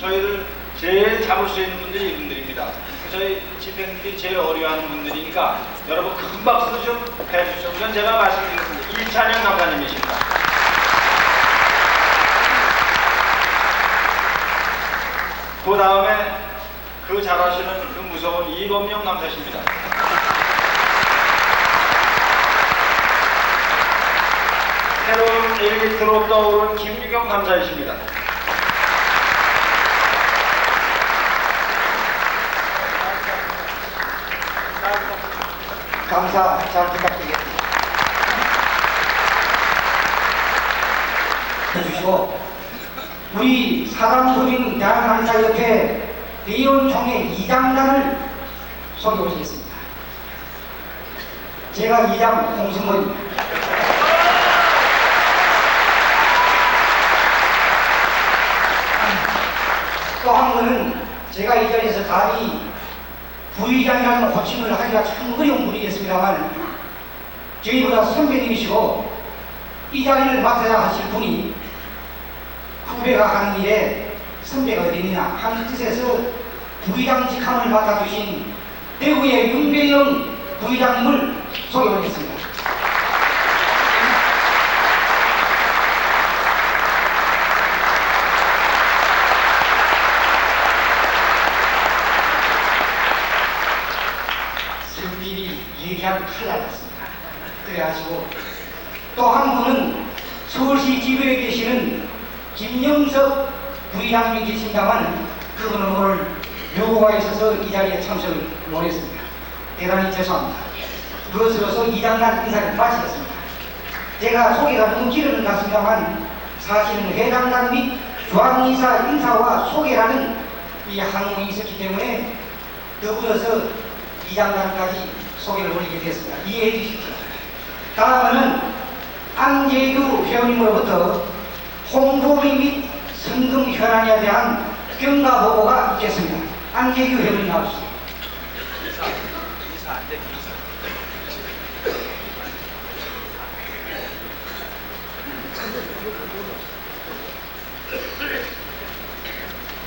저희를 제일 잡을 수 있는 분들이 이분들입니다. 저희 집행들이 제일 어려워하는 분들이니까 여러분 큰 박수 좀 해주시죠. 우선 제가 말씀드리겠습니다. 이찬영 감사님이십니다. 그 다음에 그 잘하시는 그 무서운 이범용 감사십니다. 새로운 엘리트로 떠오른 김유경 감사이십니다. 감사 잘 부탁드리겠습니다. 해주시고 우리 사단법인 대한강사협회 대의원총회 이장단을 소개해 주시겠습니다. 제가 이장 홍승모입니다. 또 한 분은 제가 이 자리에서 감히 부의장이라는 호칭을 하기가 참 어려운 분이겠습니다만 저희보다 선배님이시고 이 자리를 맡아야 하실 분이 후배가 하는 일에 선배가 어디냐 하는 뜻에서 부의장 직함을 맡아주신 대구의 윤배영 부의장님을 소개하겠습니다. 얘기하면 큰일 났습니다. 그래가지고 또 한 분은 서울시 지부에 계시는 김영석 부의장님이 계신다만 그분은 오늘 요구가 있어서 이 자리에 참석을 못했습니다. 대단히 죄송합니다. 그것으로서 이장단 인사를 마치겠습니다. 제가 소개가 너무 길어는 같습니다만 사실은 회장단 및 조합이사 인사와 소개라는 이 항목이 있었기 때문에 더불어서 이장단까지 소개를 올리게 됐습니다. 이해해 주십시오. 다음은 안재규 회원님으로부터 홍보비 및 성금 현안에 대한 경과 보고가 있겠습니다. 안재규 회원님 나와주세요.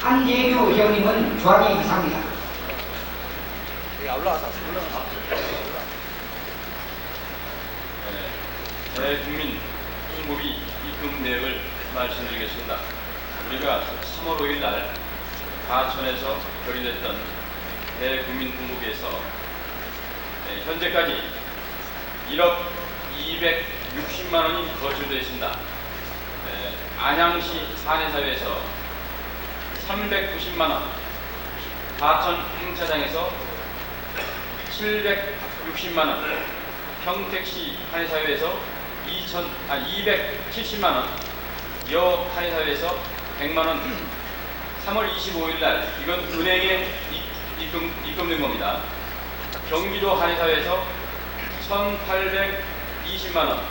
안재규 회원님은 주한의 이사입니다. 대국민 홍보비 입금 내역을 말씀드리겠습니다. 우리가 3월 5일 날 가천에서 결의됐던 대국민 홍보비에서 현재까지 1억 260만 원이 거출되어 있습니다. 안양시 사내사회에서 390만 원, 가천 행차장에서 760만 원, 평택시 한의사회에서 270만 원, 여 한의사회에서 100만 원, 3월 25일 날 이건 은행에 입금된 겁니다. 경기도 한의사회에서 1,820만 원,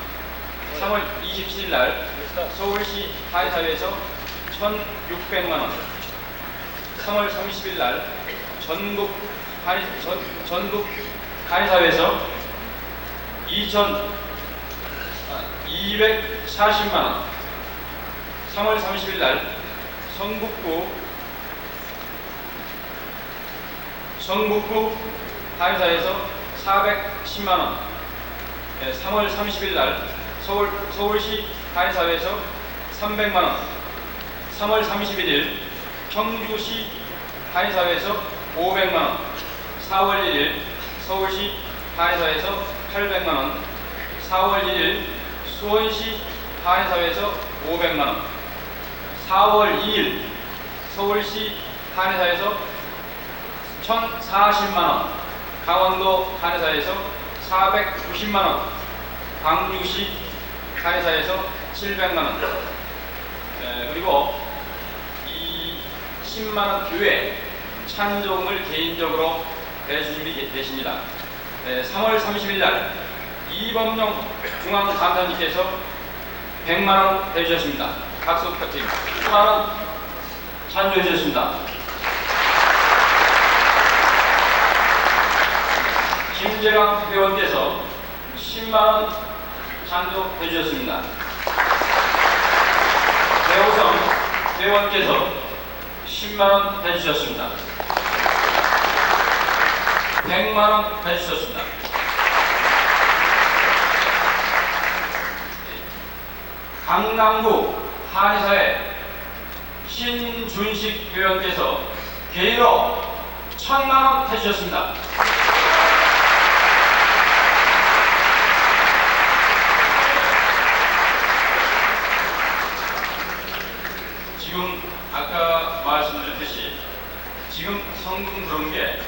3월 27일 날 서울시 한의사회에서 1,600만 원, 3월 30일 날 전북 한의사회에서 2,240만 원, 3월 30일 날 성북구 한의사에서 410만 원, 3월 30일 날 서울시 한의사회에서 300만 원, 3월 31일 청주시 한의사회에서 500만 원, 4월 1일 서울시 한의사회에서 800만 원, 4월 1일 수원시 한의사회에서 500만 원, 4월 2일 서울시 한의사에서 1,040만 원, 강원도 한의사에서 490만 원, 광주시 한의사에서 700만 원, 그리고 이 10만 원 교회 찬조금을 개인적으로 대주심이 되십니다. 3월 30일 날 이범용 중앙감사님께서 100만 원 대주셨습니다. 박수 부탁드립니다. 10만 원 찬조해 주셨습니다. 김재광 회원께서 10만 원 찬조해 주셨습니다. 배우성 회원께서 10만 원 해주셨습니다. 100만 원 해주셨습니다. 강남구 한의사의 신준식 의원께서 개인으로 1000만 원 해주셨습니다. 지금 아까 말씀드렸듯이 지금 성금 들어온 게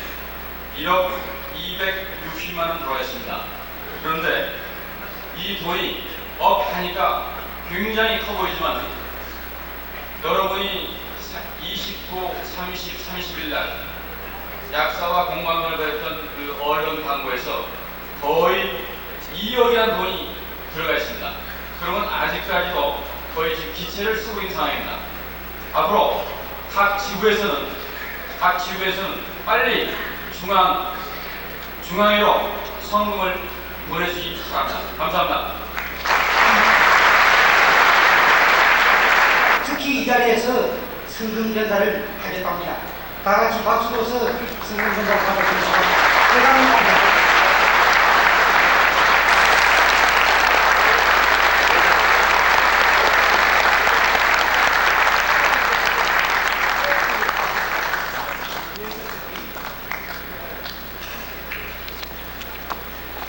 1억 260만 원 들어와 있습니다. 그런데 이 돈이 억 하니까 굉장히 커 보이지만 여러분이 29, 30, 30일 날 약사와 공방을 벌였던 그 언론 광고에서 거의 2억이라는 돈이 들어가 있습니다. 그러면 아직까지도 거의 지금 기체를 쓰고 있는 상황입니다. 앞으로 각 지구에서는 빨리 중앙회로 성금을 보내주시기 바랍니다. 감사합니다. 특히 이 자리에서 성금 전달을 하겠다고 합니다. 다 같이 박수로서 성금 전달 받아주시기 바랍니다.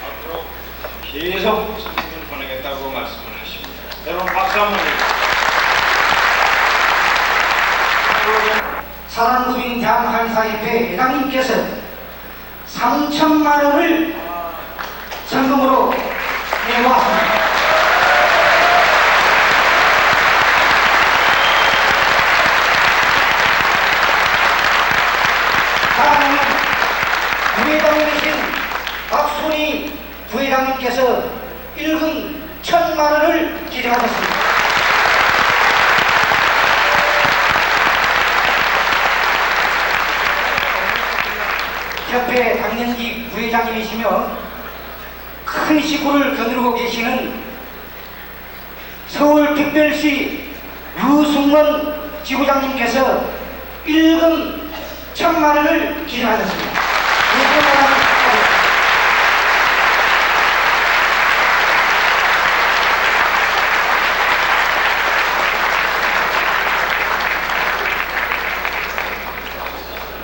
앞으로 계속 성금을 보내겠다고 말씀을 하십니다. 여러분 박수 한번 주세요. 사랑구민 대한한의사협회 회장님께서 3천만 원을 성금으로 내놓았습니다. 다음에는 부회장이 되신 박순희 부회장님께서 일금 1000만 원을 기증하셨습니다. 협회 당년기 부회장님이시며 큰 식구를 거느리고 계시는 서울특별시 유승원 지부장님께서 일금 1000만 원을 기증하셨습니다.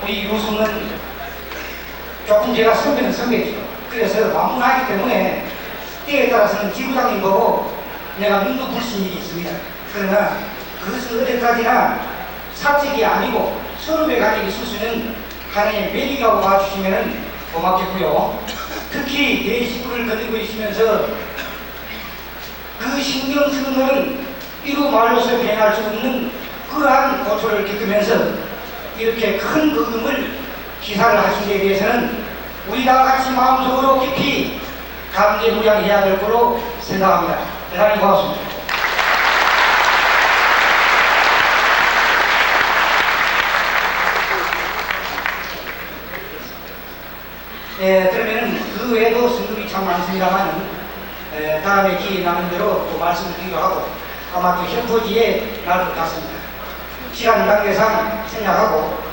우리 유승원 조금 제가 선배는 선배죠. 그래서 만문하기 때문에 때에 따라서는 지부장님 보고 내가 눈도 불신 일이 있습니다. 그러나 그것은 어디까지나 사적이 아니고 서로의 관계를 수수는 하나님의 매기가 와주시면 고맙겠고요. 특히 내 식구를 거느리고 있으면서 그 신경 쓰는 것은 이루 말로서 변할 수 없는 그러한 고초를 겪으면서 이렇게 큰 거금을 기사를 하신 데 대해서는 우리 다 같이 마음속으로 깊이 감개무량해야 될 거로 생각합니다. 대단히 고맙습니다. 그러면은 그 외에도 성금이 참 많습니다만은 다음에 기회 나는 대로 또 말씀을 드리기로 하고 아마 또 현포지에 날 것 같습니다. 시간 관계상 생략하고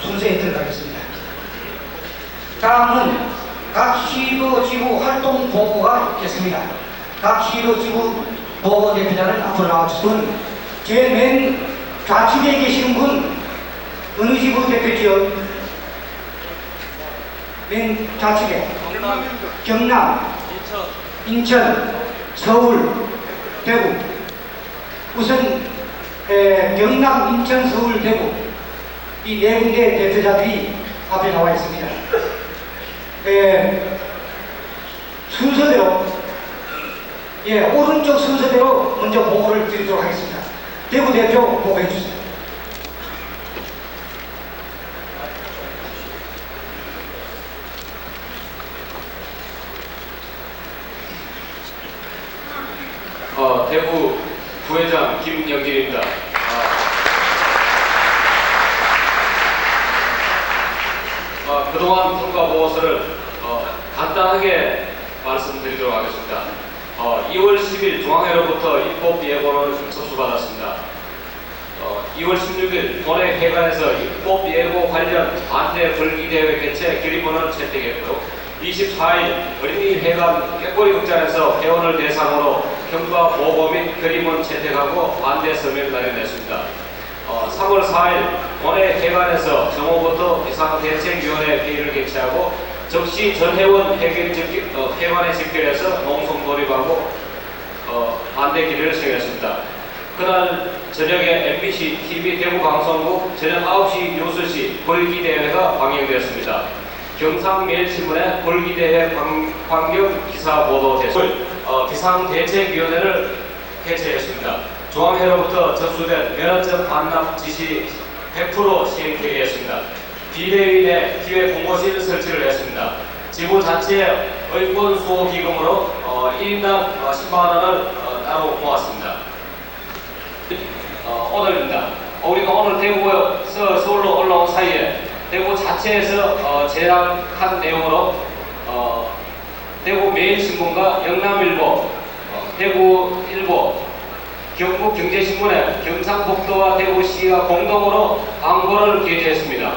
순서에 들어가겠습니다. 다음은 각 시도 지부 활동 보고가 있겠습니다. 각 시도 지부 보고 대표자는 앞으로 나와주시면 제 맨 좌측에 계시는 분 어느 지부 대표지요? 맨 좌측에 경남, 인천, 서울, 대구. 우선 경남, 인천, 서울, 대구 이 네 군데 대표자들이 앞에 나와 있습니다. 순서대로 오른쪽 순서대로 먼저 보고를 드리도록 하겠습니다. 대구 대표 보고해 주세요. 대구 부회장 김영길입니다. 그동안 통과 보고서를 간단하게 말씀드리도록 하겠습니다. 2월 10일 중앙회로부터 입법 예고를 접수받았습니다. 2월 16일 도내 회관에서 입법 예고 관련 반대 벌기대회 개최 결의문을 채택했고 24일 어린이 회관 꾀꼬리 극장에서 회원을 대상으로 경과 보고 및 결의문 채택하고 반대 서명을 발행했습니다. 3월 4일 도내 회관에서 정오부터 비상대책위원회 회의를 개최하고 적시 전회원 회관에 집결해서 농성 돌입하고 반대 기류를 수행했습니다. 그날 저녁에 MBC TV 대구방송국 저녁 9시 뉴스시 벌기대회가 방영되었습니다. 경상매일신문에 벌기대회 광경 기사 보도됐고 비상대책위원회를 개최했습니다. 중앙회로부터 접수된 면허증 반납 지시 100% 시행 결의했습니다. 비대위 내 기획 공모실 설치를 했습니다. 지부 자체의 의권 수호 기금으로 1인당 10만 원을 따로 모았습니다. 오늘입니다. 우리가 오늘 대구에서 서울로 올라온 사이에 대구 자체에서 제작한 내용으로 대구 매일신문과 영남일보, 대구일보, 경북경제신문에 경상북도와 대구시가 공동으로 광고를 게재했습니다.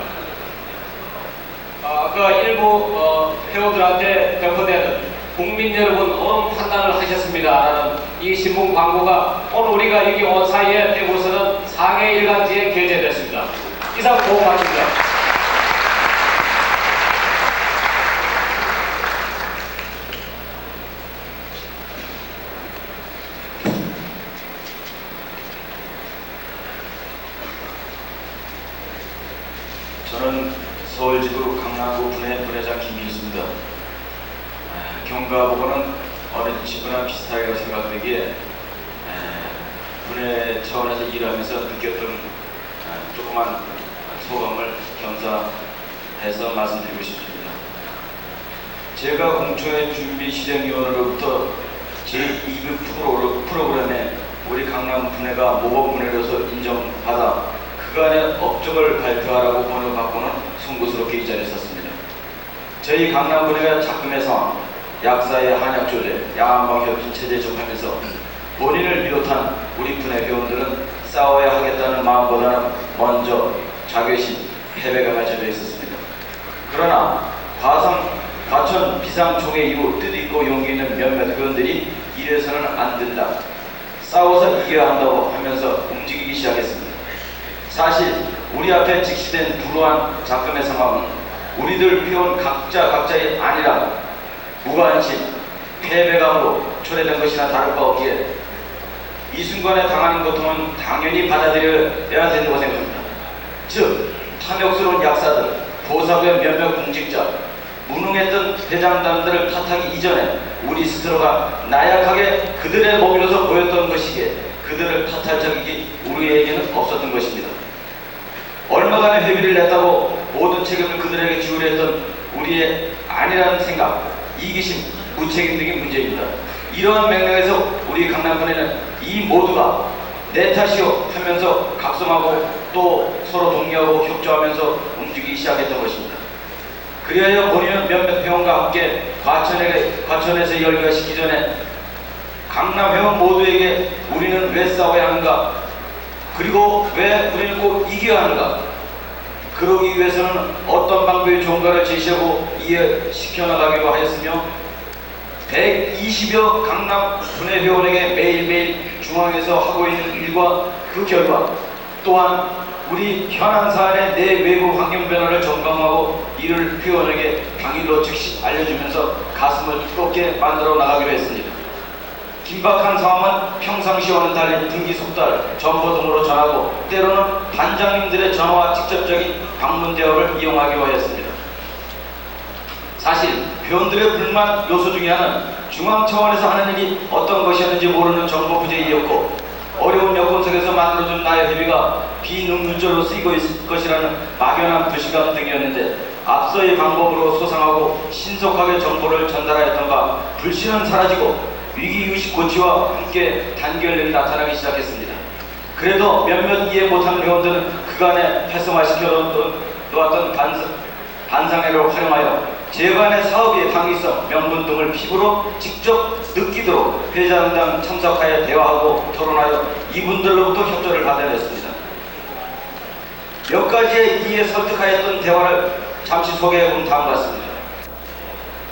아까 일부 회원들한테 배포되는 국민 여러분 옳은 판단을 하셨습니다라는 이 신문 광고가 오늘 우리가 여기 온 사이에 대구에서는 상해 일간지에 게재됐습니다. 이상 보고 마칩니다. 저는 서울지구 강남구 분해 분회장 김길수입니다. 경과보고는 어느 지구나 비슷하게 생각되기에 분해 차원에서 일하면서 느꼈던 조그만 소감을 겸사해서 말씀드리고 싶습니다. 제가 공초회 준비 시정위원으로부터 제2급 프로그램에 우리 강남 분해가 모범 분해로서 인정받아 그간의 업적을 발표하라고 번호받고는 송구스럽게 이 자리에 섰습니다. 저희 강남 분해가 작금의 상황, 약사의 한약 조제, 야한방 협진 체제 접하면서 본인을 비롯한 우리 분해 회원들은 싸워야 하겠다는 마음보다는 먼저 자괴심, 패배가 가져져 있었습니다. 그러나 과천 비상총회 이후 뜻있고 용기 있는 몇몇 회원들이 이래서는 안 된다, 싸워서 이겨야 한다고 하면서 움직이기 시작했습니다. 사실 우리 앞에 직시된 불우한 작금의 상황은 우리들 회원 각자의 아니라 무관심, 패배감으로 초래된 것이나 다를 바 없기에 이 순간에 당하는 고통은 당연히 받아들여야 된다고 생각합니다. 즉, 탐욕스러운 약사들, 보사부의 몇몇 공직자, 무능했던 대장단들을 탓하기 이전에 우리 스스로가 나약하게 그들의 몸이로서 보였던 것이기에 그들을 탓할 적이 우리에게는 없었던 것입니다. 얼마간의 회비를 냈다고 모든 책임을 그들에게 지우려 했던 우리의 아니라는 생각, 이기심, 무책임 등의 문제입니다. 이러한 맥락에서 우리 강남분에는 이 모두가 내 탓이요 하면서 각성하고 또 서로 독려하고 협조하면서 움직이기 시작했던 것입니다. 그리하여 본인은 몇몇 회원과 함께 과천에서 열기가 시기 전에 강남 회원 모두에게 우리는 왜 싸워야 하는가, 그리고 왜 우리는 꼭 이겨야 하는가, 그러기 위해서는 어떤 방법이 좋은가를 제시하고 이해시켜 나가기로 하였으며 120여 강남 분해 회원에게 매일매일 중앙에서 하고 있는 일과 그 결과 또한 우리 현안 사안의 내 외부 환경 변화를 점검하고 이를 회원에게 당일로 즉시 알려주면서 가슴을 뜨겁게 만들어 나가기로 했습니다. 긴박한 상황은 평상시와는 달리 등기 속달, 정보 등으로 전하고 때로는 단장님들의 전화와 직접적인 방문 대화를 이용하기로 하였습니다. 사실 회원들의 불만 요소 중에 하나는 중앙 차원에서 하는 일이 어떤 것이었는지 모르는 정보 부재이었고 어려운 여건 속에서 만들어준 나의 회비가 비능률적으로 쓰이고 있을 것이라는 막연한 불신감 등이었는데 앞서의 방법으로 소상하고 신속하게 정보를 전달하였던 바 불신은 사라지고 위기의식 고치와 함께 단결력이 나타나기 시작했습니다. 그래도 몇몇 이해 못하는 회원들은 그간에 활성화시켜 놓았던 반상회를 활용하여 재반의 사업의 당위성, 명분 등을 피부로 직접 느끼도록 회장당 참석하여 대화하고 토론하여 이분들로부터 협조를 받아냈습니다. 몇 가지에 이에 설득하였던 대화를 잠시 소개해본 다음과 같습니다.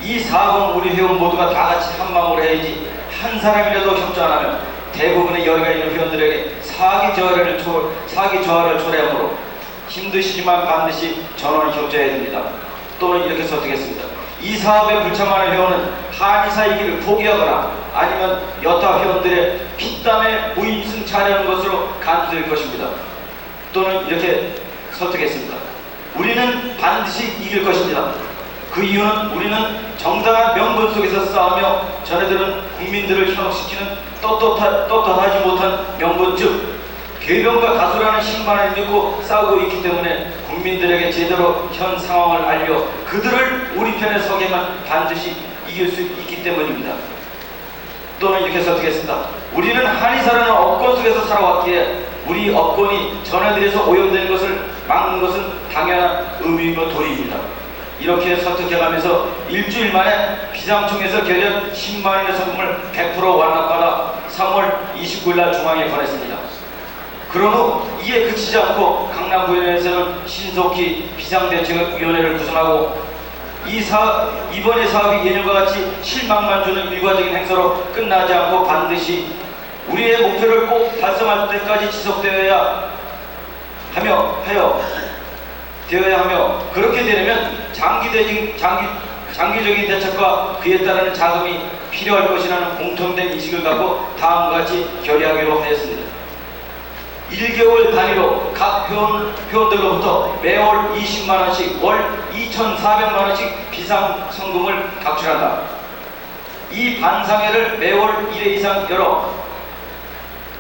이 사업은 우리 회원 모두가 다 같이 한 마음으로 해야지 한 사람이라도 협조 안 하면 대부분의 열의가 있는 회원들에게 사기 저하를 초래하므로 힘드시지만 반드시 전원 협조해야 됩니다. 또는 이렇게 설득했습니다. 이 사업에 불참하는 회원은 한의사이기를 포기하거나 아니면 여타 회원들의 피땀에 무임승차하려는 것으로 간주될 것입니다. 또는 이렇게 설득했습니다. 우리는 반드시 이길 것입니다. 그 이유는 우리는 정당한 명분 속에서 싸우며 자네들은 국민들을 현혹시키는 떳떳하지 못한 명분, 즉 괴변과 가소라는 신만을 믿고 싸우고 있기 때문에 국민들에게 제대로 현 상황을 알려 그들을 우리 편에 서게만 반드시 이길 수 있기 때문입니다. 또는 이렇게 설득했습니다. 우리는 한의사라는 업권 속에서 살아왔기에 우리 업권이 전해들에서 오염되는 것을 막는 것은 당연한 의무이며 도리입니다. 이렇게 설득해가면서 일주일 만에 비상청에서 결연 10만원의 성금을 100% 완납받아 3월 29일 날 중앙에 보냈습니다. 그런 후 이에 그치지 않고 강남구에서는 신속히 비상대책위원회를 구성하고 이번의 사업이 예년과 같이 실망만 주는 일과적인 행사로 끝나지 않고 반드시 우리의 목표를 꼭 달성할 때까지 지속되어야 하며 그렇게 되려면 장기적인 대책과 그에 따르는 자금이 필요할 것이라는 공통된 인식을 갖고 다음과 같이 결의하기로 하였습니다. 1개월 단위로 각 회원들로부터 매월 20만원씩 월 2,400만원씩 비상성금을 각출한다. 이 반상회를 매월 1회 이상 열어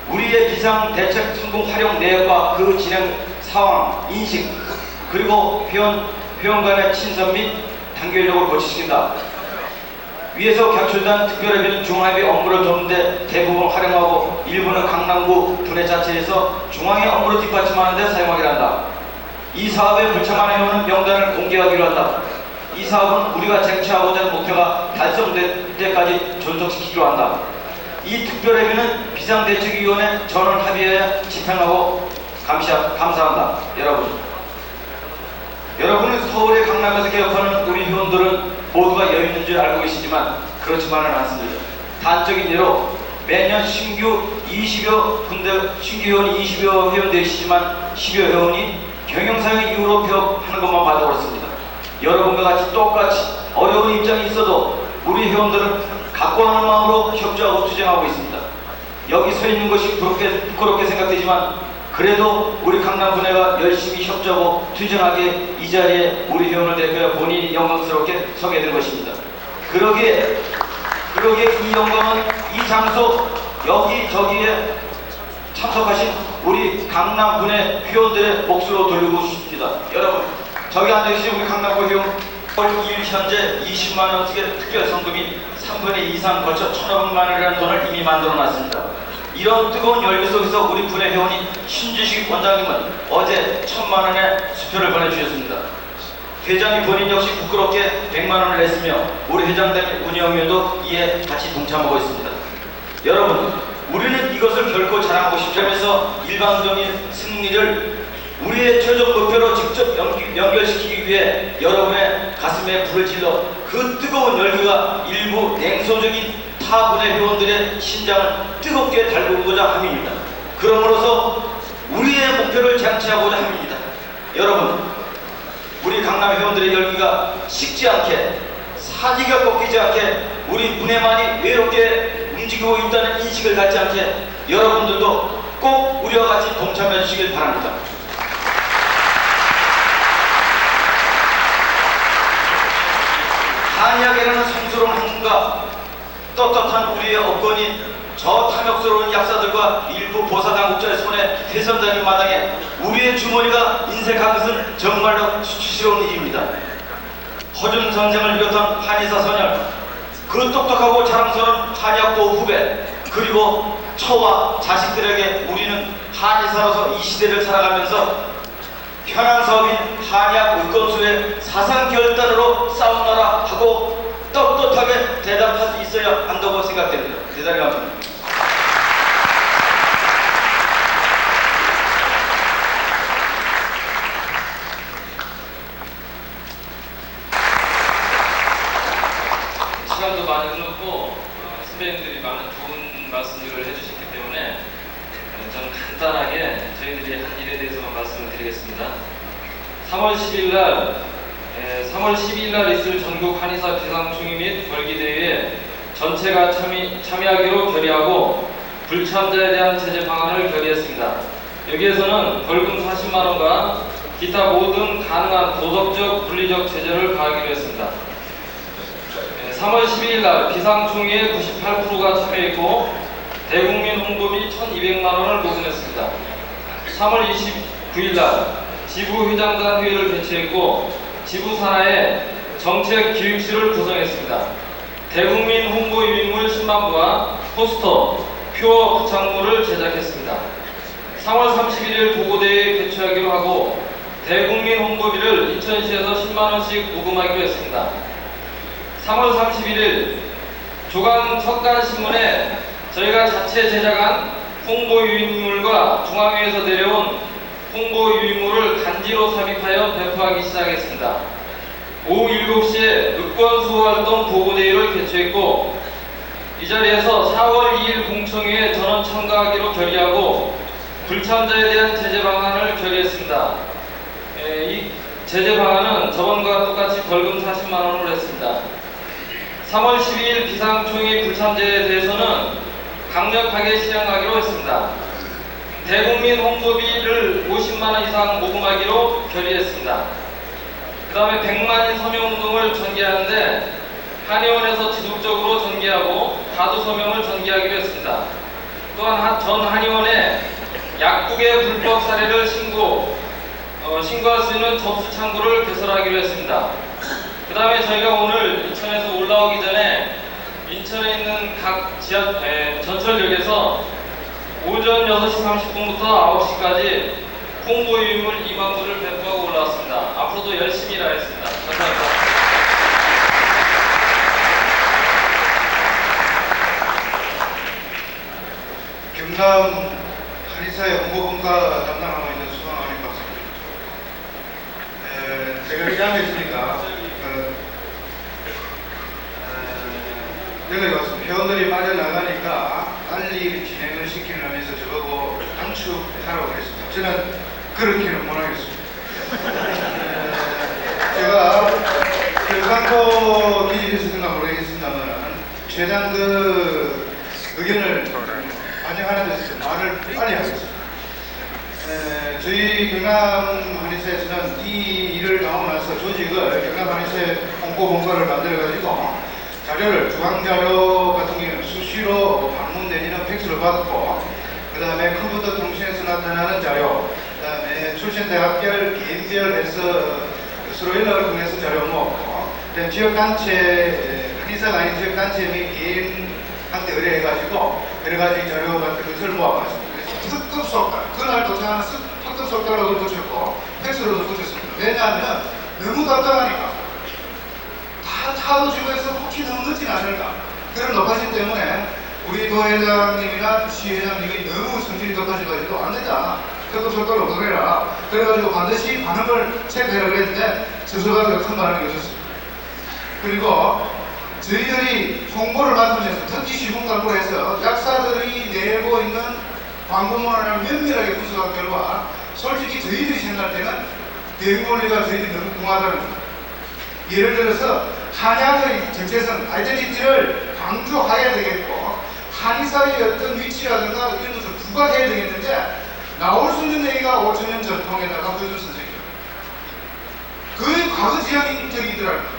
우리의 비상대책성금 활용 내역과 그 진행 상황, 인식, 그리고 회원 간의 친선 및 단결력을 고치시킨다. 위에서 격출된 특별회비는 중앙회비 업무를 돕는데 대부분 활용하고 일부는 강남구 분회 자체에서 중앙의 업무를 뒷받침하는 데 사용하기로 한다. 이 사업에 불참하는 회원은 명단을 공개하기로 한다. 이 사업은 우리가 쟁취하고자 하는 목표가 달성될 때까지 존속시키기로 한다. 이 특별회비는 비상대책위원회 전원 합의에 집행하고 감사한다. 여러분은 서울의 강남에서 개업하는 우리 회원들은 모두가 여유 있는 줄 알고 계시지만 그렇지만은 않습니다. 단적인 예로 매년 신규 회원이 20여 회원 되시지만 10여 회원이 경영사용 이후로 폐업하는 것만 봐도 그렇습니다. 여러분과 같이 똑같이 어려운 입장이 있어도 우리 회원들은 각광하는 마음으로 협조하고 투쟁하고 있습니다. 여기 서 있는 것이 부끄럽게 생각되지만 그래도 우리 강남분회가 열심히 협조하고 투쟁하기에 이 자리에 우리 회원을 대표해 본인이 영광스럽게 서게 된 것입니다. 그러기에 이 영광은 이 장소 여기저기에 참석하신 우리 강남분회 회원들의 몫으로 돌리고 싶습니다. 여러분, 저기 앉아계신 우리 강남구 회원 2일 현재 20만원씩의 특별성금이 3분의 2 이상 거쳐 1,500만원이라는 돈을 이미 만들어놨습니다. 이런 뜨거운 열기 속에서 우리 분회 회원이 신주식 원장님은 어제 1,000만원의 수표를 보내주셨습니다. 회장이 본인 역시 부끄럽게 100만원을 냈으며 우리 회장님 운영위원도 이에 같이 동참하고 있습니다. 여러분, 우리는 이것을 결코 자랑하고 싶지 않으면서 일방적인 승리를 우리의 최종 목표로 직접 연결시키기 위해 여러분의 가슴에 불을 질러 그 뜨거운 열기가 일부 냉소적인 타분의 회원들의 심장을 뜨겁게 달구고자 함입니다. 그러므로서 우리의 목표를 쟁취하고자 함입니다. 여러분, 우리 강남 회원들의 열기가 식지 않게 사지가 꺾이지 않게 우리 문해만이 외롭게 움직이고 있다는 인식을 갖지 않게 여러분들도 꼭 우리와 같이 동참해 주시길 바랍니다. 한의학이라는 성스러운 학문과 떳떳한 우리의 업권이 저 탐욕스러운 약사들과 일부 보사당국자의 손에 훼손되는 마당에 우리의 주머니가 인색한 것은 정말로 수치스러운 일입니다. 허준 선생을 비롯한 한의사 선열, 그 똑똑하고 자랑스러운 한의학도 후배, 그리고 처와 자식들에게 우리는 한의사로서 이 시대를 살아가면서 현안 사업인 한의학 의건수의 사상 결단으로 싸우느라 하고 떳떳하게 대답할 수 있어야 한다고 생각됩니다. 대단히 감사합니다. 드리겠습니다. 3월 12일 날 있을 전국 한의사 비상총회 및 벌기대회에 전체가 참여하기로 결의하고 불참자에 대한 제재 방안을 결의했습니다. 여기에서는 벌금 40만 원과 기타 모든 가능한 도덕적, 물리적 제재를 가하기로 했습니다. 3월 12일 날 비상총회에 98%가 참여했고 대국민 홍보비 1,200만 원을 모금했습니다. 3월 29일 날 지부 회장단 회의를 개최했고 지부 산하에 정책 기획실을 구성했습니다. 대국민 홍보 유인물 10만 부와 포스터, 표어, 부착물을 제작했습니다. 3월 31일 보고대회 개최하기로 하고 대국민 홍보비를 인천시에서 10만 원씩 모금하기로 했습니다. 3월 31일 조간 척간신문에 저희가 자체 제작한 홍보 유인물과 중앙회에서 내려온 홍보 유인물을 간지로 삽입하여 배포하기 시작했습니다. 오후 7시에 의권수호활동 보고대회를 개최했고 이 자리에서 4월 2일 공청회에 전원 참가하기로 결의하고 불참자에 대한 제재 방안을 결의했습니다. 이 제재 방안은 저번과 똑같이 벌금 40만 원으로 했습니다. 3월 12일 비상총회 불참자에 대해서는 강력하게 시행하기로 했습니다. 대국민 홍보비를 50만 원 이상 모금하기로 결의했습니다. 그 다음에 100만인 서명운동을 전개하는데 한의원에서 지속적으로 전개하고 다두 서명을 전개하기로 했습니다. 또한 전 한의원에 약국의 불법 사례를 신고할 수 있는 접수 창구를 개설하기로 했습니다. 그 다음에 저희가 오늘 인천에서 올라오기 전에 인천에 있는 각 전철역에서 오전 6시 30분부터 9시까지 홍보 유인물 2만 부를 배포하고 올라왔습니다. 앞으로도 열심히 일하겠습니다. 감사합니다. 경남 한의사의 홍보분과 담당하고 있는 수강하는 박사입니다. 제가 의장에 있으니까 여기 와서 회원들이 빠져나가니까 빨리 진행을 시키려면서 저보고 단축하라고 했습니다. 저는 그렇게는 못하겠습니다. 제가 강도 기집에서든가 모르겠습니다만 최대한 그 의견을 반영하는 데서 말을 빨리 하겠습니다. 저희 경남 한의사에서는 이 일을 당하고 나서 조직을 경남 한의사 홍보본부를 만들어가지고 자료를 중앙자료 같은 경우는 수시로 방문 내지는 팩스로 받고 그 다음에 컴퓨터 통신에서 나타나는 자료 그 다음에 출신대학별 개인별 해서 서로 연락을 통해서 자료 모으고 그다음에 지역단체 한의사가 아닌 지역단체 및 개인한테 의뢰해가지고 여러가지 자료 같은 것을 모아봤습니다. 그래서 특급 속달 그날 도착하는 특급 속달로도 붙였고 팩스로도 붙였습니다. 왜냐하면 너무 답답하니까 타도 지구에서 혹시 너무 늦진 않을까 그런 높아심 때문에 우리 도회장님이나 시회장님이 너무 성질이 높아져가지고 안 된다 특급 속도로 얻어내라 그래가지고 반드시 반응을 체크해라 그랬는데 스스로가 큰 반응이 없었습니다. 그리고 저희들이 홍보를 맡으면서 듣기 쉬운 광고를 해서 약사들이 내고 있는 광고문을 면밀하게 분석한 결과 솔직히 저희들이 생각할 때는 대응원리가 저희들이 너무 궁하다는 겁니다. 예를 들어서 한약의 정체성, 아이덴티티를 강조해야 되겠고 한의사의 어떤 위치라든가 이런 것을 부각해야 되겠는데 나올 수 있는 얘기가 5,000년 전통에다가 허준 선생님 거의 과거 지향적이더라고요.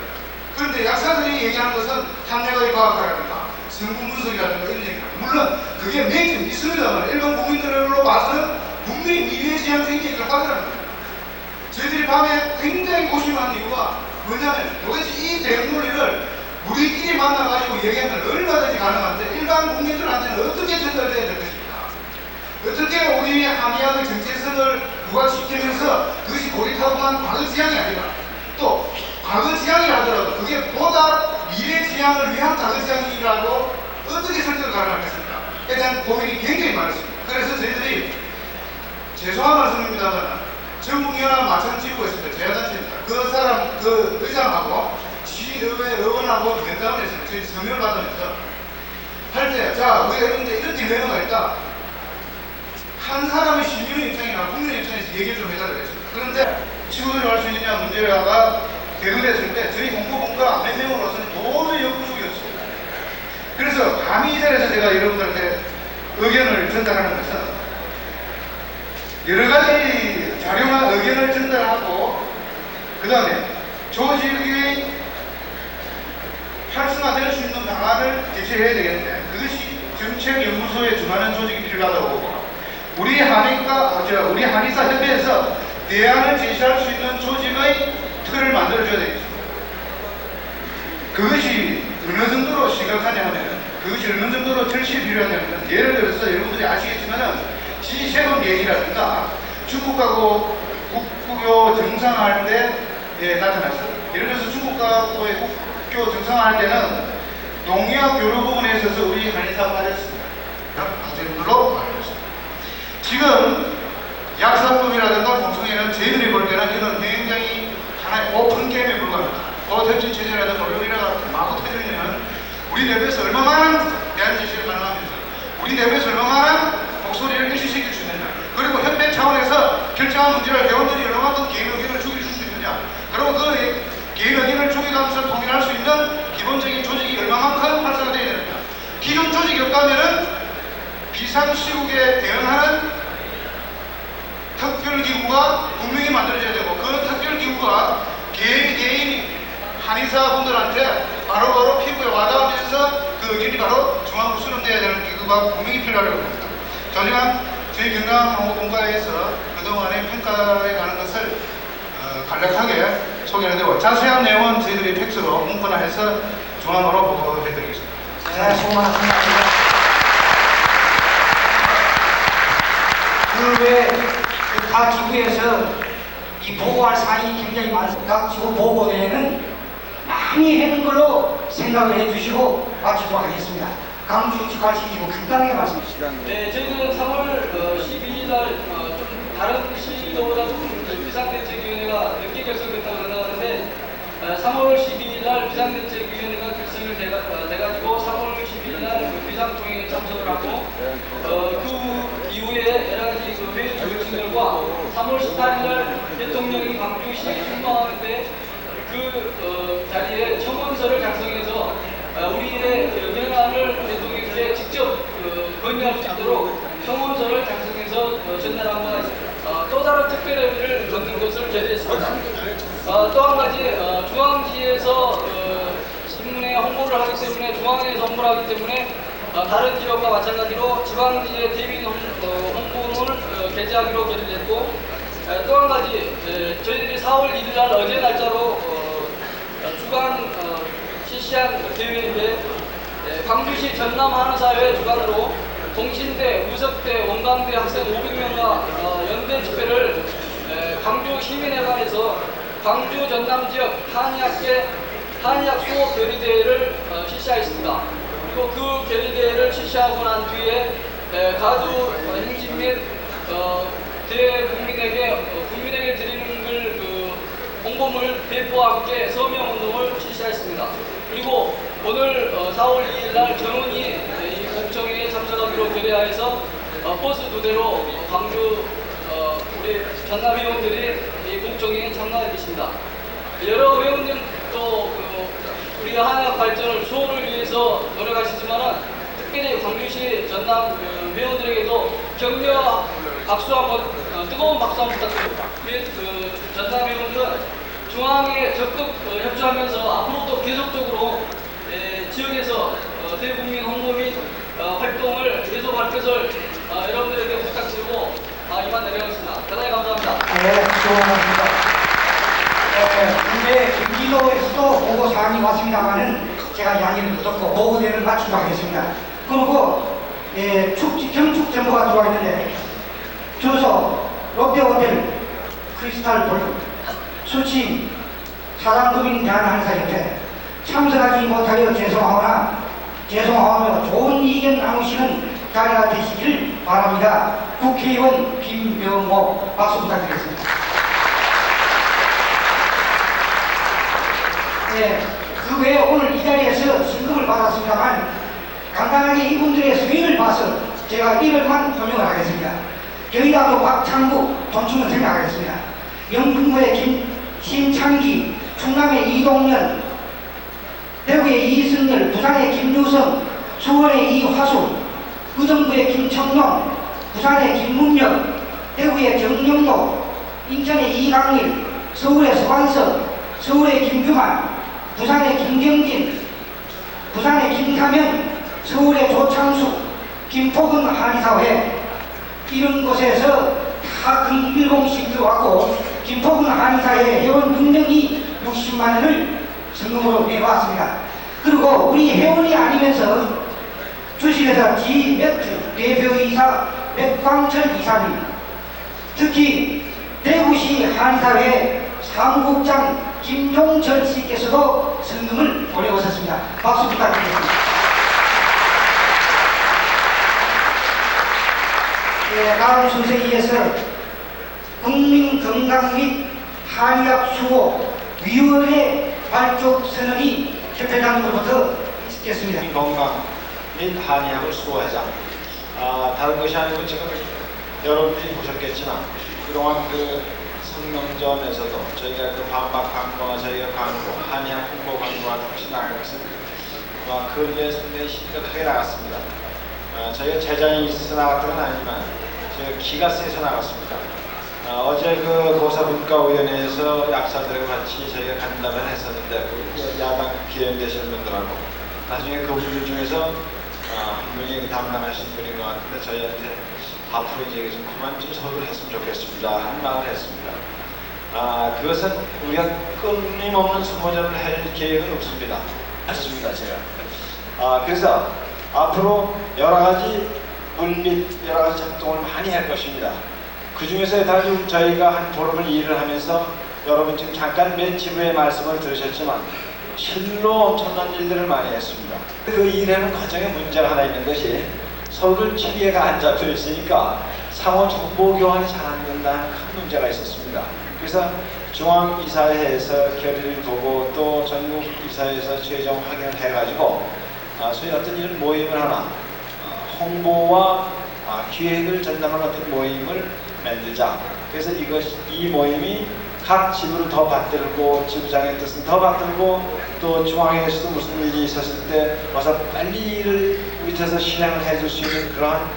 그런데 약사들이 얘기하는 것은 한약의 과학이라든가 성분 분석이라든가 이런 얘기입니다. 물론 그게 매점 있습니다만 일반 국민들로 봐서는 분명히 미래지향적인 얘기를 하더라는 거예요. 저희들이 밤에 굉장히 고심한 이유가 뭐냐면 도대체 이 대응논리를 우리끼리 만나가지고 얘기하면 얼마든지 가능한데 일반 국민들한테는 어떻게 전달돼야 될 것입니까? 어떻게 우리 한의학의 정체성을 부각시키면서 그것이 고리타분한 과거지향이 아니라 또 과거지향이 하더라도 그게 보다 미래지향을 위한 과거지향이라고 어떻게 설득을 가능하겠습니까? 에 대한 고민이 굉장히 많았습니다. 그래서 저희들이 죄송한 말씀입니다만 전국연합 마천지구가 있습니다. 제야단체입니다. 그 사람, 그 의장하고 시의회 의원하고 면담을 했습니다. 저희 서명을 받으면서 할 때, 자, 우리가 이런 딜레마가 있다. 한 사람의 시민의 입장이나 국민의 입장에서 얘기를 좀 해달라고 했습니다. 문제가 대두됐을 때 저희 홍보본부가 몇 명으로서는 도저히 역부족이었어요. 그래서 감히 이 자리에서 제가 여러분들한테 의견을 전달하는 것은 여러 가지 자료나 의견을 전달하고 그 다음에 조직의 활성화될 수 있는 방안을 제시해야 되겠는데 그것이 정책연구소에 준하는 조직이 필요하다고 보고 우리 한의사 협회에서 대안을 제시할 수 있는 조직의 틀을 만들어줘야 되겠습니다. 그것이 어느 정도로 심각하냐 하면 그것이 어느 정도로 절실히 필요하냐면 예를 들어서 여러분들이 아시겠지만은 G7 얘기라든가 중국하고 국교 정상화할 때 나타났어요. 예를 들어서 중국하고의 국교 정상화할 때는 농약 교류 부분에 있어서 우리 한의사가 빠졌습니다. 문제들로 알고 있습니다. 지금 약사법이라든가 공청회는 저희들이 볼 때는 이건 굉장히 하나의 오픈 게임에 불과합니다. 혁신 체제라든가 우리나라 마구 터지면 우리 내부에서 얼마나 대안 제시를 가능하면서 우리 내부에서 얼마나 목소리를 일시시킬 수 있느냐 그리고 협회 차원에서 결정한 문제를 회원들이 얼마만큼 개인 의견을 죽여줄 수 있느냐 그리고 그 개인 의견을 죽여가면서 통일할 수 있는 기본적인 조직이 얼마만큼 활성화되어야 되느냐 기존 조직이 없다면은 비상시국에 대응하는 특별기구가 분명히 만들어져야 되고 그 특별기구가 개인 한의사분들한테 바로바로 피부에 와닿으면서 그 의견이 바로 중앙으로 수렴돼야 되는 기구가 분명히 필요하다고 봅니다. 저희가 저희 경남홍보본과에서 그동안의 평가에 가는 것을 간략하게 소개를 해드리고 자세한 내용은 저희들이 팩스로 문건화해서 중앙으로 보고해드리겠습니다. 네, 수고 많았습니다. 그 외에 각 기구에서 이 보고할 사항이 굉장히 많습니다. 각 기구 보고 외에는 많이 해는 걸로 생각을 해주시고 마치도록 하겠습니다. 강주 직관시키고 간단하게 말씀해주시죠. 네, 저희는 3월 12일 날 좀 다른 시도보다 좀 비상대책위원회가 늦게 결성됐다고 생각하는데 3월 12일 날 비상대책위원회가 결성이 돼가지고 3월 12일 날 비상총회에 참석을 하고 그 이후에 여러 가지 회의 조직들과 3월 18일 날 대통령이 광주시에 출마하는데 그 자리에 청원서를 작성해서 우리의 현안을 대통령께 직접 건의할 수 있도록 청원서를 작성해서 전달한 바가 있습니다. 또 다른 특별 의미를 걷는 것을 제대했습니다. 또 한 가지 중앙지에서 신문에 홍보를 하기 때문에 중앙에서 홍보를 하기 때문에 다른 지역과 마찬가지로 지방지의 대비 홍보문을 게재하기로 결의했고 또 한 가지 저희들이 4월 1일 날 어제 날짜로 주간 실시한 대회인데 광주시 전남한의사회 주관으로 동신대, 우석대, 원광대 학생 500명과 연대 집회를 광주 시민회관에서 광주 전남 지역 한의학 수업 결의대회를 실시하였습니다. 그리고 그 결의대회를 실시하고 난 뒤에 가두 행진 및 국민에게 드리는 홍보물 배포와 함께 서명운동을 실시하였습니다. 그리고 오늘 4월 2일 날 전원이 이 공청회에 참석하기로 결의하여서 버스 2대로 광주 우리 전남 회원들이 이 공청회에 참가해 계십니다. 여러 회원들도 우리 한의학 발전을 수호를 위해서 노력하시지만은 특별히 광주시 전남 회원들에게도 격려 박수 한번 뜨거운 박수 한번 부탁드립니다. 전남 회원들은 중앙에 적극 협조하면서 앞으로도 계속적으로 지역에서 대국민 홍보 및 활동을 계속할 것을 여러분들에게 부탁드리고 이만 내려가겠습니다. 대단히 감사합니다. 네, 수고하셨습니다. 근데 김기도에서도 보고 사항이 왔습니다만은 제가 이야기를 듣고 보고대를 마치도록 하겠습니다. 그리고 경축 정보가 들어와 있는데 주소 롯데호텔 크리스탈 볼륨 수치 사단법인 대한한의사협회 참석하지 못하여 죄송하며 좋은 의견 나누시는 자리가 되시길 바랍니다. 국회의원 김병호 박수 부탁드리겠습니다. 네, 그 외에 오늘 이 자리에서 승급을 받았습니다만 간단하게 이분들의 수행을 봐서 제가 이름만 설명을 하겠습니다. 경희대학교 박창구 돈충은 생각하겠습니다. 영등포의 심창희 충남의 이동연, 대구의 이승열, 부산의 김유성, 수원의 이화수, 의정부의 김청룡, 부산의 김문명, 대구의 정영도, 인천의 이강일, 서울의 서관석, 서울의 김규만, 부산의 김경진, 부산의 김사면, 서울의 조창수, 김포근 한의사회, 이런 곳에서 다 금일공씩 들어왔고 김포근 한의사회 회원 6명이 60만 원을 성금으로 내놓았습니다. 그리고 우리 회원이 아니면서 주식회사 지매트 대표이사 백광철 이사님, 특히 대구시 한의사회 사무국장 김종철 씨께서도 성금을 보내오셨습니다. 박수 부탁드리겠습니다. 네, 다음 순서에 이어서 국민건강 및 한의학수호위원회 발족 선언이 협회장으로부터 있겠습니다. 건강 및 한의학을 수호하자. 다른 것이 아니고 지금 여러분들이 보셨겠지만 그동안 그 성명전에서도 저희가 그 반박 광고와 저희가 광고, 한의학 홍보 광고와 같이 나가고 있습니다. 그에 상당히 힘이 크게 나갔습니다. 저희가 재장이 있어서 나갔던 건 아니지만 저희가 기가 세서 나갔습니다. 어제 그 고사분과위원회에서 약사들과 같이 저희가 간담회를 했었는데 그 야당 기회인 되시는 분들하고 나중에 그분들 중에서 한 분이 담당하신 분인 것 같은데 저희한테 앞으로 이제 좀 그만 좀 서두를 했으면 좋겠습니다 하는 말을 했습니다. 그것은 우리가 끊임없는 소모전을 할 계획은 없습니다. 했습니다 제가. 그래서 앞으로 여러 가지 물밑 여러 가지 작동을 많이 할 것입니다. 그 중에서 다시 저희가 한 보름을 일을 하면서 여러분 지금 잠깐 맨 지부의 말씀을 들으셨지만 실로 엄청난 일들을 많이 했습니다. 그 일하는 과정에 문제가 하나 있는 것이 서로들 체계가 안 잡혀 있으니까 상호 정보 교환이 잘 안 된다는 큰 문제가 있었습니다. 그래서 중앙이사회에서 결의를 두고 또 전국이사회에서 최종 확인을 해가지고 소위 어떤 이런 모임을 하나 홍보와 기획을 전담하는 어떤 모임을 만들자. 그래서 이 모임이 각 지부를 더 받들고 지부장의 뜻은 더 받들고 또 중앙에서도 무슨 일이 있었을 때 와서 빨리 일을 밑에서 실행을 해줄 수 있는 그러한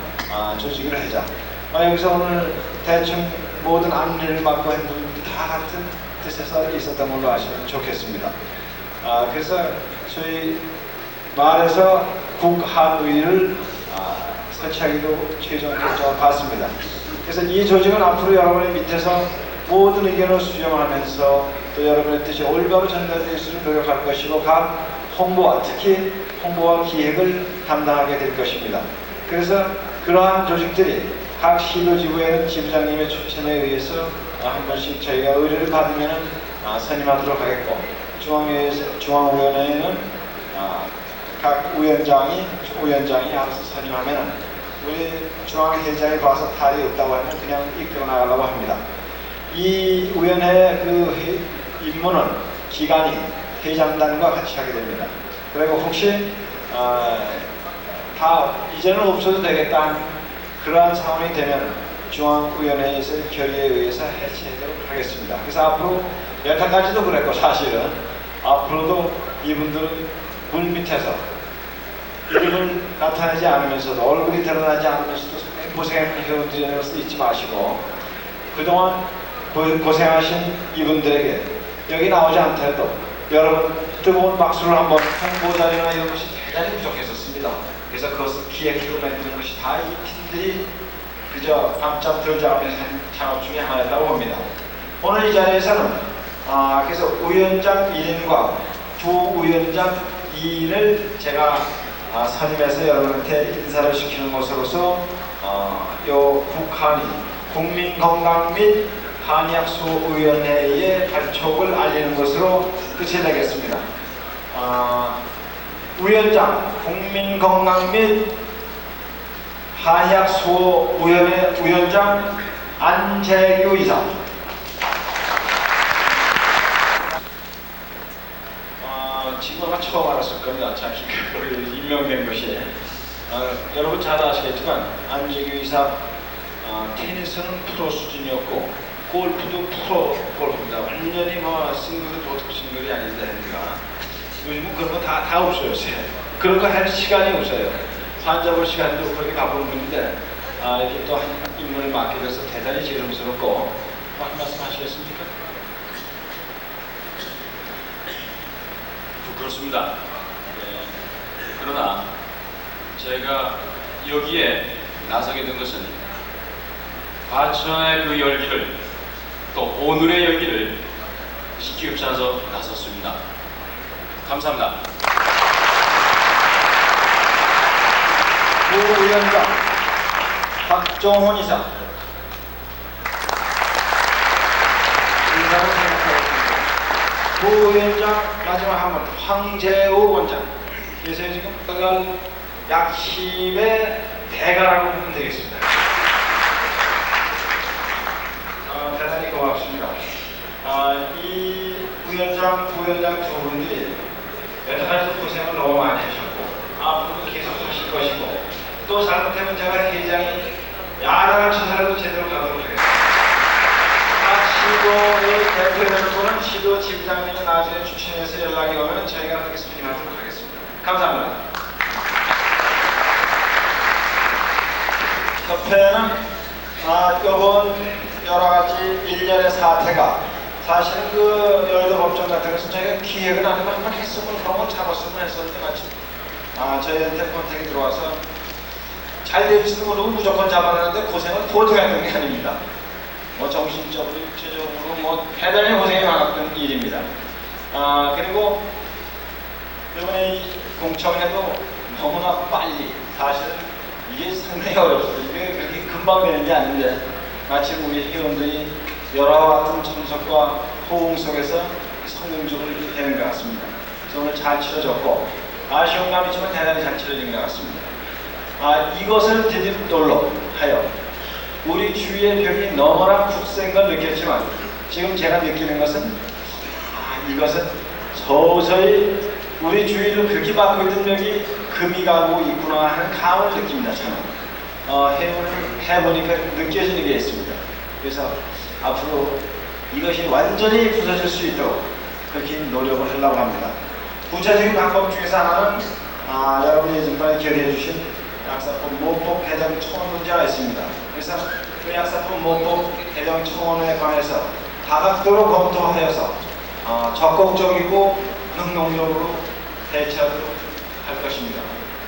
조직을 하자. 여기서 오늘 대충 모든 안내를 맡고 한 분들이 다 같은 뜻에서 있었던 걸로 아시면 좋겠습니다. 그래서 소위 말해서 국한의를 설치하기로 최종 결정을 받습니다. 그래서 이 조직은 앞으로 여러분의 밑에서 모든 의견을 수렴하면서 또 여러분의 뜻이 올바로 전달될 수 있도록 노력할 것이고 각 홍보와 특히 홍보와 기획을 담당하게 될 것입니다. 그래서 그러한 조직들이 각 시도지부에는 지부장님의 추천에 의해서 한 번씩 저희가 의뢰를 받으면 선임하도록 하겠고 중앙위원회에는 각 위원장이 알아서 선임하면 우리 중앙회장이 봐서 탈이 없다고 하면 그냥 이끌어 나가려고 합니다. 이 위원회 그 임무는 기간이 회장단과 같이 하게 됩니다. 그리고 혹시 다 이제는 없어도 되겠다 그러한 상황이 되면 중앙위원회에서 결의에 의해서 해체하도록 하겠습니다. 그래서 앞으로 여태까지도 그랬고 사실은 앞으로도 이분들은 물 밑에서 이름을 나타내지 않으면서도 얼굴이 드러나지 않으면서도 고생하는 회원들이라는 것을 잊지 마시고 그동안 고생하신 이분들에게 여기 나오지 않더라도 여러분 뜨거운 박수를 한번 홍보자료나 이런 것이 대단히 부족했었습니다. 그래서 그것을 기획으로 만드는 것이 다 이 팀들이 그저 밤잠 들지 않으면서 한 창업 중에 하나였다고 봅니다. 오늘 이 자리에서는 그래서 위원장 1인과 부위원장 2인을 제가 선임해서 여러분한테 인사를 시키는 것으로서 요 국한의 국민건강 및 한의학수호위원회의 발족을 알리는 것으로 끝을 내겠습니다. 위원장 국민건강 및 한의학수호위원회 위원장 안재규 이사. 지금 아마 처음 알았을 겁니다. 자기가 임명된 것이. 여러분 잘 아시겠지만 안재규 이사 테니스는 프로 수준이었고 골프도 프로 골프입니다. 완전히 싱글도 보통 싱글이 적이 아닌데 핸드가 요즘은 그런 거 다 없어요. 요새. 그런 거 할 시간이 없어요. 환자 볼 시간도 그렇게 바쁜 분인데 이렇게 또 한 인물을 맡게 돼서 대단히 죄송스럽고 한 말씀 하시겠습니까? 부끄럽습니다. 네. 그러나 제가 여기에 나서게 된 것은 과천의 그 열기를 또 오늘의 열기를 식기 없지 않아서 나섰습니다. 감사합니다. 부위원장 박종훈 이사. 인사를 생각하겠습니다. 부위원장 마지막 한 분 황재우 원장. 계세요 지금? 그건 약심의 대가라고 보면 되겠습니다. 대단히 고맙습니다. 이 부위원장, 부위원장 두 분들이 여러 가지 고생을 너무 많이 하셨고 앞으로도 계속 하실 것이고 또 잘못하면 제가 회장이 야당을 쳐서라도 제대로 가도록 하겠습니다. 시도의 대표되는 시도 지부장님이 나중에 추천해서 연락이 오면 저희가 그렇게 수립하도록 하겠습니다. 감사합니다. 협회는 이번 여러 가지 일련의 사태가 사실은 그 여의도 법정 같은 것은 저희가 기획은 아니고 한번 했으면 그런 건 잡았으면 했었는데 마침 저희한테 컨택이 들어와서 잘 될지도 모르고 무조건 잡아내는데 고생을 보통 했던 게 아닙니다. 뭐 정신적으로 육체적으로 뭐 대단히 고생이 많았던 일입니다. 그리고 이번에 이 공청회도 너무나 빨리 사실은 이게 상당히 어렵습니다. 이게 그렇게 금방 되는 게 아닌데 마침 우리 회원들이 여러 같은 참석과 호응 속에서 성공적으로 이렇게 되는 것 같습니다. 그래서 오늘 잘 치러졌고 아쉬운 감이지만 대단히 잘 치러진 것 같습니다. 이것을 디딤돌로 하여 우리 주위의 벽이 너무나 굳센 걸 느꼈지만 지금 제가 느끼는 것은 이것은 서서히 우리 주위를 그렇게 받고 있던 벽이 금이 가고 있구나 하는 감을 느낍니다. 저는 해보니까 느껴지는 게 있습니다. 그래서 앞으로 이것이 완전히 부서질 수 있도록 그렇게 노력을 하려고 합니다. 구체적인 방법 중에서 하나는 여러분이 지금까지 결의해 주신 약사법 모법 개정 청원 문제가 있습니다. 그래서 그 약사법 모법 개정 청원에 관해서 다각도로 검토하여서 적극적이고 능동적으로 대처하도록 할 것입니다.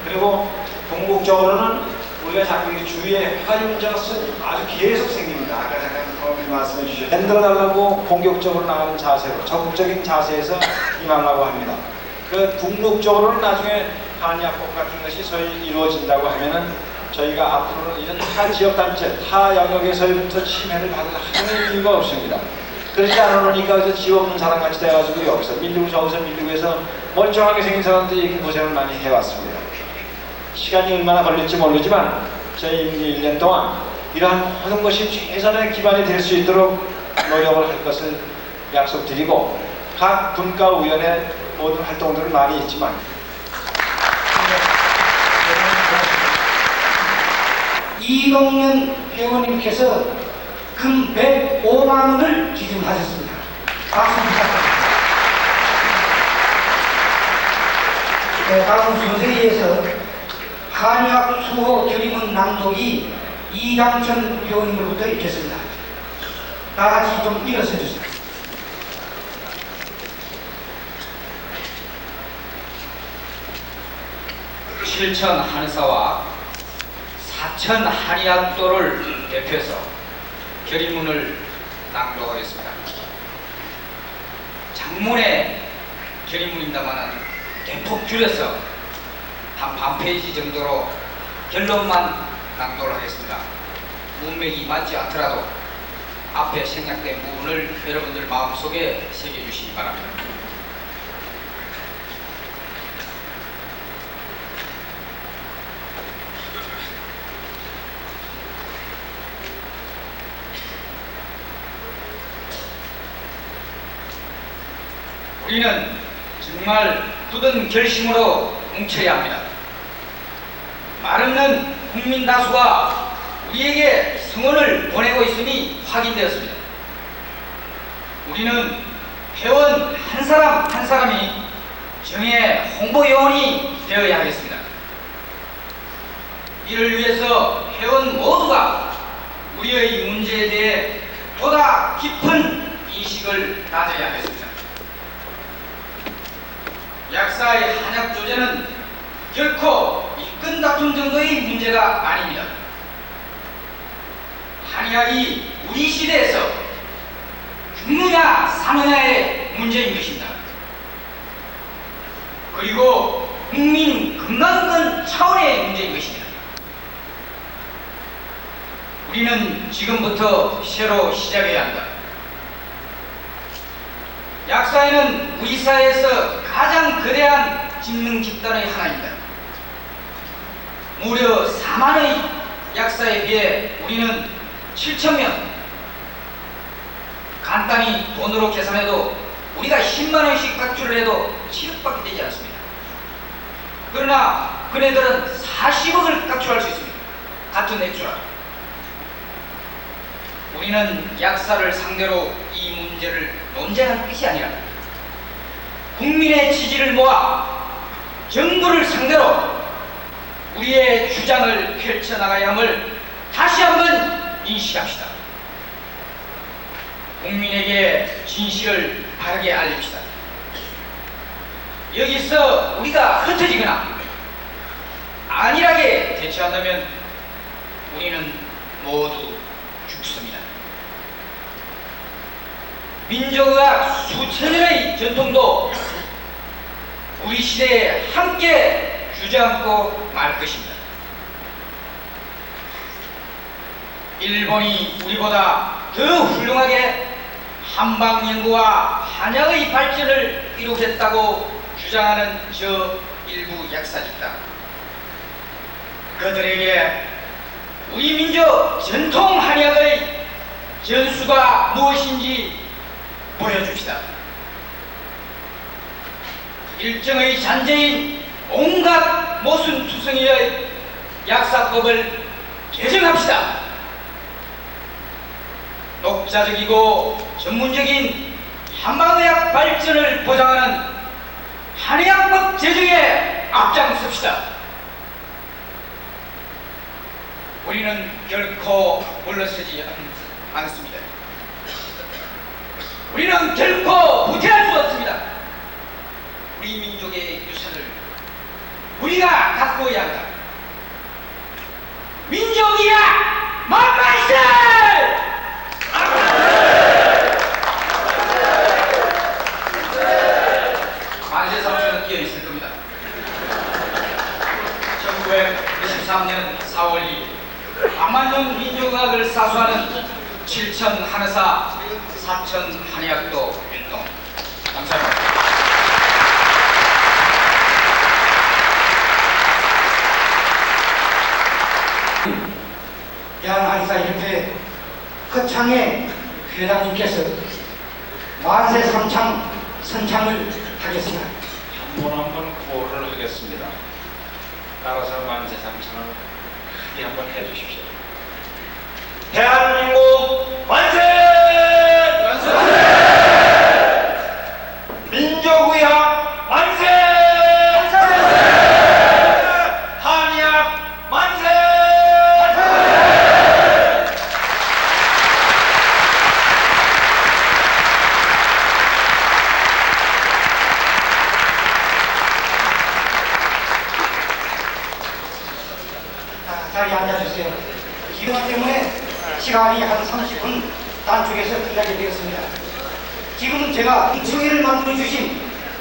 그리고 궁극적으로는 우리가 자꾸 주위에 화염자가 아주 계속 생깁니다. 아까 잠깐 말씀해 주셨죠. 만들어달라고 공격적으로 나가는 자세로 적극적인 자세에서 임하려고 합니다. 그 궁극적으로는 나중에 한약법 같은 것이 소위 이루어진다고 하면은 저희가 앞으로는 이런 타 지역단체, 타 영역에서부터 침해를 받을 하는 이유가 없습니다. 그렇지 않으니까 그래서 지 없는 사람같이 돼가지고 여기서 밀리고 저기서 밀리고 해서 멀쩡하게 생긴 사람들이 이렇게 고생을 많이 해왔습니다. 시간이 얼마나 걸릴지 모르지만 저희 임기 1년 동안 이러한 모든 것이 최선의 기반이 될 수 있도록 노력을 할 것을 약속드리고 각 분과위원회 모든 활동들은 많이 있지만 이동현 회원님께서 금 105만 원을 기증하셨습니다. 박수 부탁드립니다. 다음 순서에 한의학 수호 결의문 낭독이 이장천 회원님으로부터 있겠습니다. 다 같이 좀 일어서 주세요. 칠천 한의사와 사천 한의학도를 대표해서 결의문을 낭독하겠습니다. 장문의 결의문입니다만 대폭 줄여서 한 반 페이지 정도로 결론만 낭독을 하겠습니다. 문맥이 맞지 않더라도 앞에 생략된 부분을 여러분들 마음속에 새겨주시기 바랍니다. 우리는 정말 굳은 결심으로 뭉쳐야 합니다. 말 없는 국민 다수가 우리에게 성원을 보내고 있음이 확인되었습니다. 우리는 회원 한 사람 한 사람이 정의 홍보 요원이 되어야 하겠습니다. 이를 위해서 회원 모두가 우리의 문제에 대해 보다 깊은 인식을 가져야 하겠습니다. 약사의 한약 조제는 결코 일꾼 다툼 정도의 문제가 아닙니다. 한약이 우리 시대에서 죽느냐 사느냐의 문제인 것입니다. 그리고 국민 건강권 차원의 문제인 것입니다. 우리는 지금부터 새로 시작해야 한다. 약사회는 우리 사회에서 가장 거대한 직능 집단의 하나입니다. 무려 4만의 약사에 비해 우리는 7,000명. 간단히 돈으로 계산해도 우리가 10만원씩 각주를 해도 7억밖에 되지 않습니다. 그러나 그네들은 40억을 각주할 수 있습니다. 같은 액수라. 우리는 약사를 상대로 이 문제를 논쟁할 것이 아니라 국민의 지지를 모아 정부를 상대로 우리의 주장을 펼쳐나가야 함을 다시 한번 인식합시다. 국민에게 진실을 바르게 알립시다. 여기서 우리가 흩어지거나 안일하게 대처한다면 우리는 모두 죽습니다. 민족의학 수천 년의 전통도 우리 시대에 함께 주저앉고 말 것입니다. 일본이 우리보다 더 훌륭하게 한방 연구와 한약의 발전을 이루겠다고 주장하는 저 일부 약사 집단. 그들에게 우리 민족 전통 한약의 전수가 무엇인지 보여줍시다. 일정의 잔재인 온갖 모순투성이의 약사법을 개정합시다. 독자적이고 전문적인 한방의학 발전을 보장하는 한의학법 제정에 앞장섭시다. 우리는 결코 물러서지 않습니다. 우리는 결코 후퇴할 수 없습니다. 우리 민족의 유산을 우리가 가꾸어야 한다. 민족이야 만만세! 만세 삼천은 이어 있을 겁니다. 1923년 4월 2일 박만용 민족학을 사수하는 7천 한의사 4천 한의학도 일동. 감사합니다. 대한한의사협회 허창의 회장님께서 만세 삼창 선창을 하겠습니다. 한 번 구호를 하겠습니다. 따라서 만세 삼창을 크게 한번 해주십시오. 대한민국 만세! 만세! 민족의학 만세! 만세! 한의학 만세! 자리에 앉아주세요. 기분 때문에 시간이 한 30분 단축해서 끝나게 되었습니다. 지금 제가 청회를 만들어주신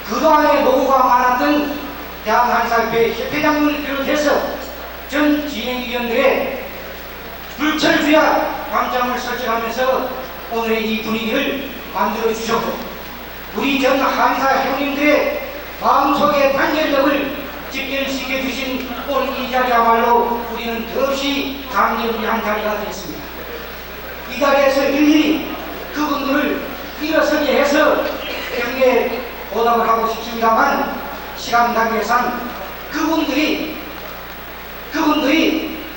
그동안의 노고가 많았던 대한한의사협회 협회장님을 비롯해서 전 진행위원들의 불철주야 광장을 설정하면서 오늘의 이 분위기를 만들어주셨고 우리 전 한의사 형님들의 마음속의 단결력을 집결시켜주신 오늘 이 자리야말로 우리는 더없이 감격한 자리가 되었습니다. 이 자리에서 일일이 그분들을 일어서게 해서 경례 보답을 하고 싶습니다만 시간 관계상 그분들이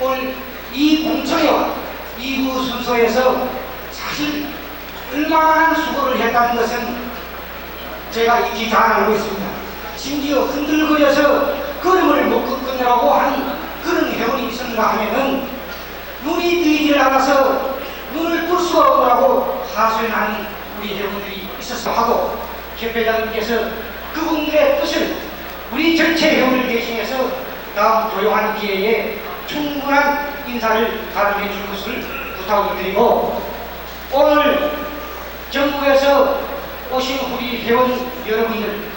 오늘 이 공청회와 2부 순서에서 사실 얼마나 수고를 했다는 것은 제가 익히 잘 알고 있습니다. 심지어 흔들거려서 걸음을 못 끊으라고 하는 그런 회원이 있었는가 하면은 눈이 뜨이질 않아서 눈을 뜰 수가 없다고 하소연하는 우리 회원들이 있었어 하고 협회장님께서 그분들의 뜻을 우리 전체 회원을 대신해서 다음 조용한 기회에 충분한 인사를 가름해 줄 것을 부탁을 드리고 오늘 전국에서 오신 우리 회원 여러분들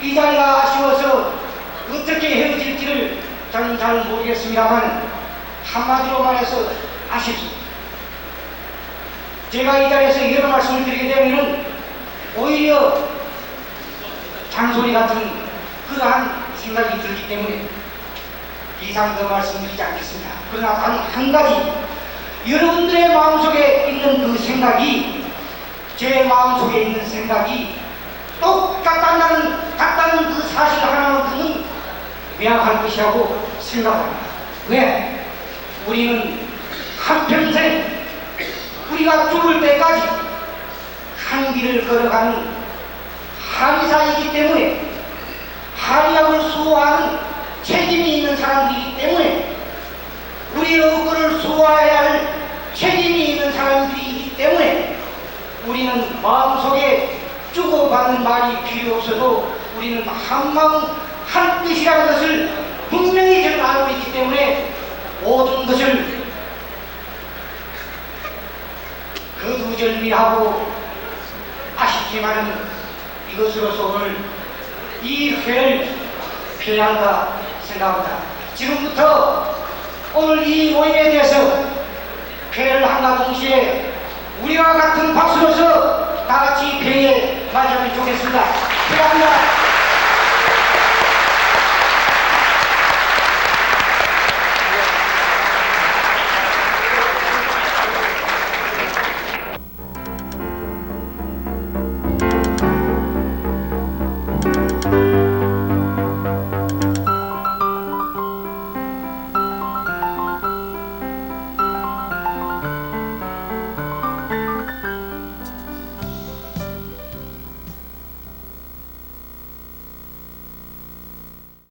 이 자리가 아쉬워서 어떻게 헤어질지를 저는 잘 모르겠습니다만 한마디로 말해서 아쉽습니다. 제가 이 자리에서 여러 말씀을 드리게 되면 오히려 잔소리 같은 그러한 생각이 들기 때문에 이상 더 말씀드리지 않겠습니다. 그러나 단 한 가지 여러분들의 마음속에 있는 그 생각이 제 마음속에 있는 생각이 같다는 그 사실 하나만큼은 명확할 것이라고 생각합니다. 왜? 우리는 한평생 우리가 죽을 때까지 한 길을 걸어가는 한의사이기 때문에 한의학을 수호하는 책임이 있는 사람들이기 때문에 우리 의거를 수호해야 할 책임이 있는 사람들이기 때문에 우리는 마음속에 주고받는 말이 필요 없어도 우리는 한마음 한뜻이라는 것을 분명히 저는 알고 있기 때문에 모든 것을 거두절미하고 아쉽지만은 이것으로서 오늘 이 회를 폐한다 생각합니다. 지금부터 오늘 이 모임에 대해서 회를 한가 동시에 우리와 같은 박수로서 다 같이 회에 맞이하면 좋겠습니다. 감사합니다.